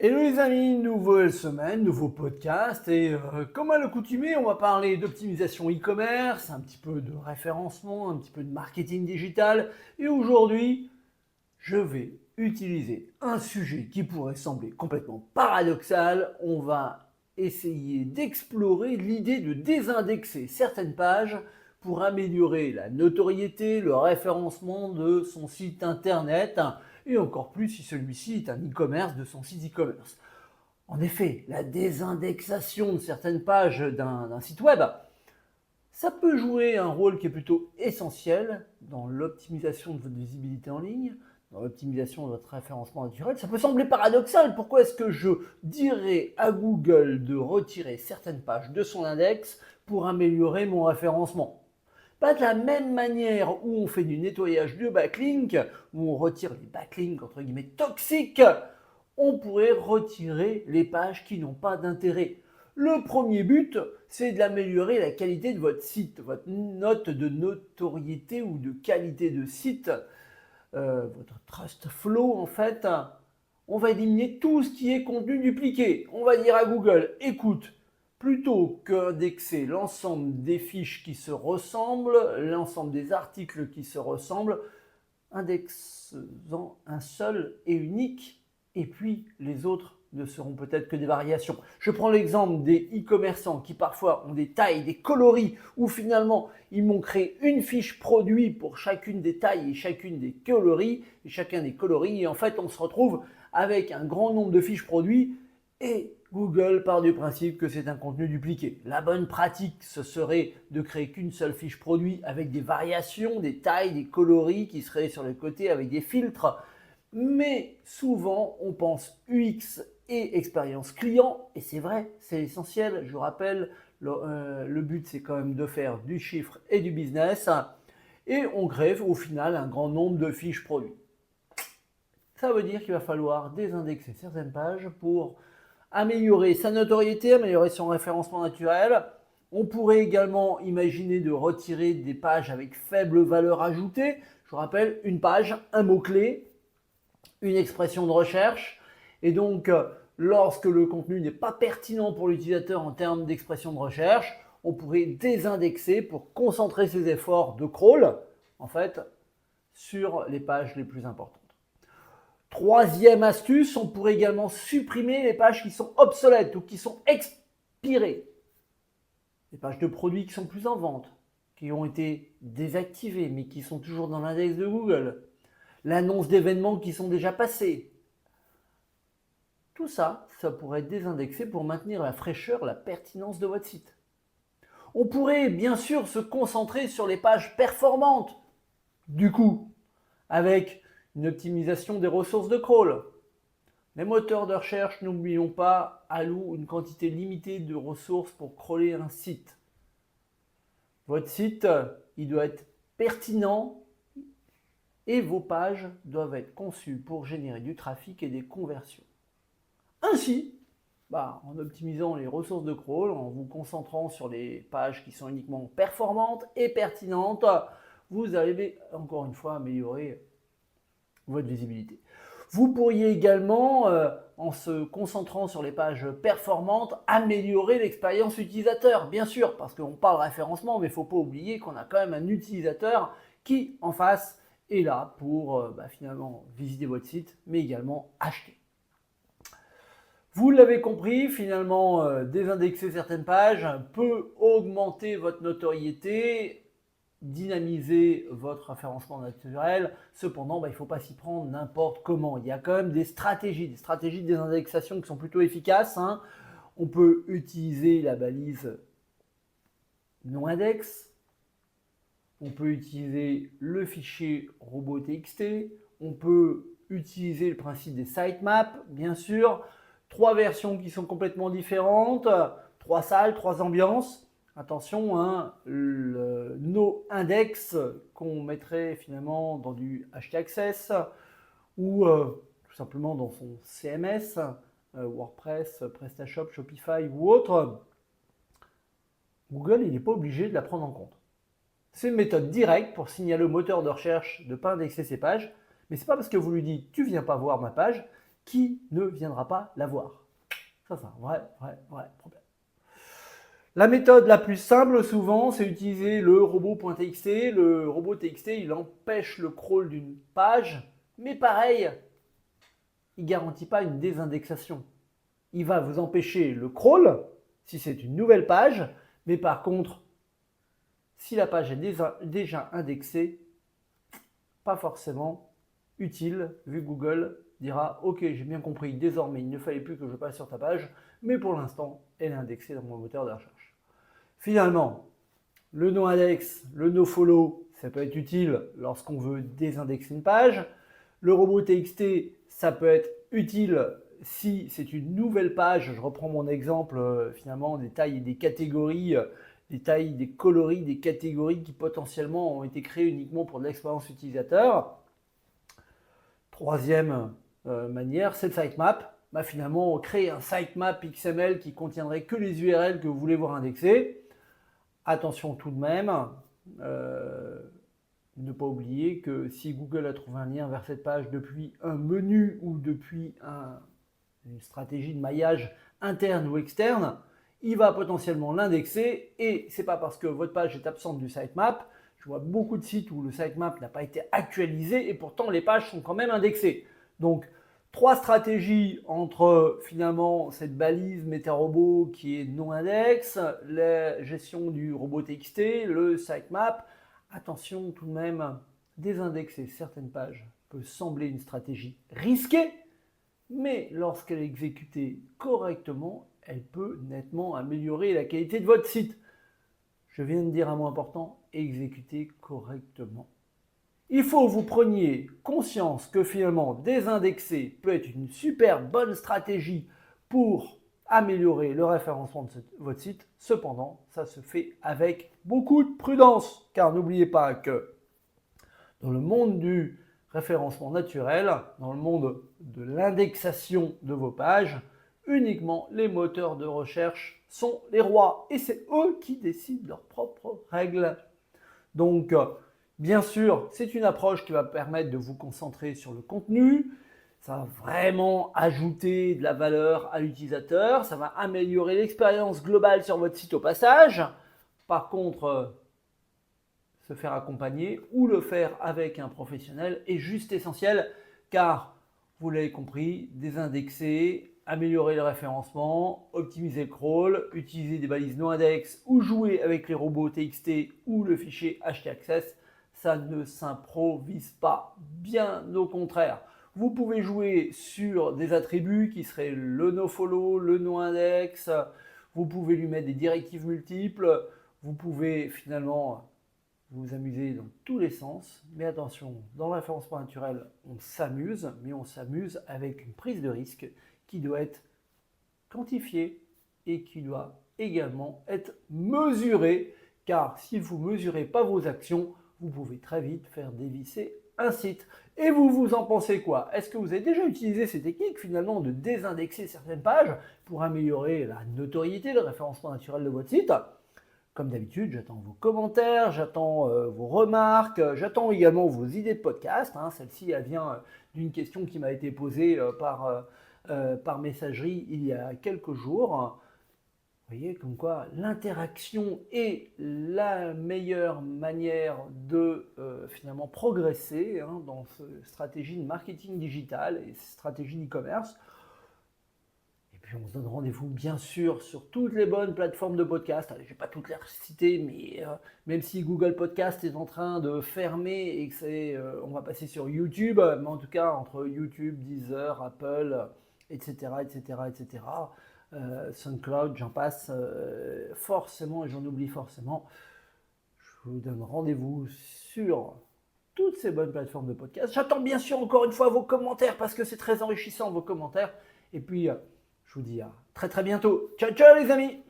Hello les amis, nouvelle semaine, nouveau podcast et comme à l'accoutumée, on va parler d'optimisation e-commerce, un petit peu de référencement, un petit peu de marketing digital et aujourd'hui, je vais utiliser un sujet qui pourrait sembler complètement paradoxal. On va essayer d'explorer l'idée de désindexer certaines pages pour améliorer la notoriété, le référencement de son site internet et encore plus si celui-ci est un e-commerce de son site e-commerce. En effet, la désindexation de certaines pages d'un site web, ça peut jouer un rôle qui est plutôt essentiel dans l'optimisation de votre visibilité en ligne, dans l'optimisation de votre référencement naturel. Ça peut sembler paradoxal. Pourquoi est-ce que je dirais à Google de retirer certaines pages de son index pour améliorer mon référencement? Pas de la même manière où on fait du nettoyage de backlinks, où on retire les backlinks entre guillemets toxiques, on pourrait retirer les pages qui n'ont pas d'intérêt. Le premier but, c'est d'améliorer la qualité de votre site, votre note de notoriété ou de qualité de site, votre trust flow en fait. On va éliminer tout ce qui est contenu dupliqué. On va dire à Google, écoute, plutôt que d'indexer l'ensemble des fiches qui se ressemblent, l'ensemble des articles qui se ressemblent, index-en un seul et unique, et puis les autres ne seront peut-être que des variations. Je prends l'exemple des e-commerçants qui parfois ont des tailles, des coloris, où finalement ils m'ont créé une fiche produit pour chacune des tailles et chacune des coloris, et chacun des coloris, et en fait on se retrouve avec un grand nombre de fiches produits, et Google part du principe que c'est un contenu dupliqué. La bonne pratique, ce serait de créer qu'une seule fiche produit avec des variations, des tailles, des coloris qui seraient sur le côté avec des filtres. Mais souvent, on pense UX et expérience client, et c'est vrai, c'est essentiel. Je vous rappelle, le but c'est quand même de faire du chiffre et du business, et on greffe au final un grand nombre de fiches produits. Ça veut dire qu'il va falloir désindexer certaines pages pour améliorer sa notoriété, améliorer son référencement naturel. On pourrait également imaginer de retirer des pages avec faible valeur ajoutée. Je vous rappelle, une page, un mot-clé, une expression de recherche. Et donc, lorsque le contenu n'est pas pertinent pour l'utilisateur en termes d'expression de recherche, on pourrait désindexer pour concentrer ses efforts de crawl, en fait, sur les pages les plus importantes. Troisième astuce, on pourrait également supprimer les pages qui sont obsolètes ou qui sont expirées. Les pages de produits qui sont plus en vente, qui ont été désactivées mais qui sont toujours dans l'index de Google. L'annonce d'événements qui sont déjà passés. Tout ça, ça pourrait être désindexé pour maintenir la fraîcheur, la pertinence de votre site. On pourrait bien sûr se concentrer sur les pages performantes, du coup, avec une optimisation des ressources de crawl. Les moteurs de recherche, n'oublions pas, allouent une quantité limitée de ressources pour crawler un site. Votre site, il doit être pertinent et vos pages doivent être conçues pour générer du trafic et des conversions. Ainsi, en optimisant les ressources de crawl, en vous concentrant sur les pages qui sont uniquement performantes et pertinentes, vous allez encore une fois améliorer votre visibilité. Vous pourriez également, en se concentrant sur les pages performantes, améliorer l'expérience utilisateur, bien sûr, parce qu'on parle référencement, mais il ne faut pas oublier qu'on a quand même un utilisateur qui, en face, est là pour finalement visiter votre site, mais également acheter. Vous l'avez compris, finalement, désindexer certaines pages peut augmenter votre notoriété, dynamiser votre référencement naturel. Cependant, il ne faut pas s'y prendre n'importe comment. Il y a quand même des stratégies de désindexation qui sont plutôt efficaces. On peut utiliser la balise non-index. On peut utiliser le fichier robot.txt. On peut utiliser le principe des sitemaps, bien sûr. 3 versions qui sont complètement différentes. 3 salles, 3 ambiances. Attention, le no index qu'on mettrait finalement dans du HT Access ou tout simplement dans son CMS, WordPress, PrestaShop, Shopify ou autre, Google il n'est pas obligé de la prendre en compte. C'est une méthode directe pour signaler au moteur de recherche de ne pas indexer ses pages, mais ce n'est pas parce que vous lui dites tu ne viens pas voir ma page qui ne viendra pas la voir. Ça, c'est un vrai problème. La méthode la plus simple, souvent, c'est utiliser le robot.txt. Le robot.txt, il empêche le crawl d'une page, mais pareil, il ne garantit pas une désindexation. Il va vous empêcher le crawl, si c'est une nouvelle page, mais par contre, si la page est déjà indexée, pas forcément utile, vu que Google dira « Ok, j'ai bien compris, désormais, il ne fallait plus que je passe sur ta page, mais pour l'instant, elle est indexée dans mon moteur de recherche. » Finalement, le noindex, le nofollow, ça peut être utile lorsqu'on veut désindexer une page. Le robot.txt, ça peut être utile si c'est une nouvelle page. Je reprends mon exemple, finalement, des tailles et des catégories, des tailles, des coloris, des catégories qui potentiellement ont été créées uniquement pour de l'expérience utilisateur. Troisième manière, c'est le sitemap. Finalement, créer un sitemap XML qui contiendrait que les URL que vous voulez voir indexées. Attention tout de même, ne pas oublier que si Google a trouvé un lien vers cette page depuis un menu ou depuis une stratégie de maillage interne ou externe, il va potentiellement l'indexer et c'est pas parce que votre page est absente du sitemap. Je vois beaucoup de sites où le sitemap n'a pas été actualisé et pourtant les pages sont quand même indexées. Donc, 3 stratégies entre finalement cette balise MetaRobot qui est non index, la gestion du robot.txt, le sitemap. Attention tout de même, désindexer certaines pages peut sembler une stratégie risquée, mais lorsqu'elle est exécutée correctement, elle peut nettement améliorer la qualité de votre site. Je viens de dire un mot important, exécuter correctement. Il faut que vous preniez conscience que finalement désindexer peut être une super bonne stratégie pour améliorer le référencement de votre site. Cependant, ça se fait avec beaucoup de prudence, car n'oubliez pas que dans le monde du référencement naturel, dans le monde de l'indexation de vos pages, uniquement les moteurs de recherche sont les rois et c'est eux qui décident leurs propres règles. Donc, bien sûr, c'est une approche qui va permettre de vous concentrer sur le contenu. Ça va vraiment ajouter de la valeur à l'utilisateur. Ça va améliorer l'expérience globale sur votre site au passage. Par contre, se faire accompagner ou le faire avec un professionnel est juste essentiel car, vous l'avez compris, désindexer, améliorer le référencement, optimiser le crawl, utiliser des balises non index ou jouer avec les robots TXT ou le fichier htaccess, ça ne s'improvise pas, bien au contraire. Vous pouvez jouer sur des attributs qui seraient le nofollow, le noindex, vous pouvez lui mettre des directives multiples, vous pouvez finalement vous amuser dans tous les sens, mais attention, dans le référencement naturel, on s'amuse, mais on s'amuse avec une prise de risque qui doit être quantifiée et qui doit également être mesurée, car si vous ne mesurez pas vos actions, vous pouvez très vite faire dévisser un site. Et vous en pensez quoi? Est-ce que vous avez déjà utilisé ces techniques finalement de désindexer certaines pages pour améliorer la notoriété, le référencement naturel de votre site? Comme d'habitude, j'attends vos commentaires, j'attends vos remarques, j'attends également vos idées de podcast. Celle-ci, elle vient d'une question qui m'a été posée par messagerie il y a quelques jours. Vous voyez, comme quoi l'interaction est la meilleure manière de finalement progresser dans cette stratégie de marketing digital et stratégie d'e-commerce. Puis on se donne rendez-vous bien sûr sur toutes les bonnes plateformes de podcast. Je ne vais pas toutes les citer, mais même si Google Podcast est en train de fermer et que on va passer sur YouTube, mais en tout cas entre YouTube, Deezer, Apple, etc., SoundCloud, j'en passe forcément et j'en oublie forcément. Je vous donne rendez-vous sur toutes ces bonnes plateformes de podcast. J'attends bien sûr encore une fois vos commentaires parce que c'est très enrichissant vos commentaires. Et puis je vous dis à très bientôt. Ciao ciao les amis.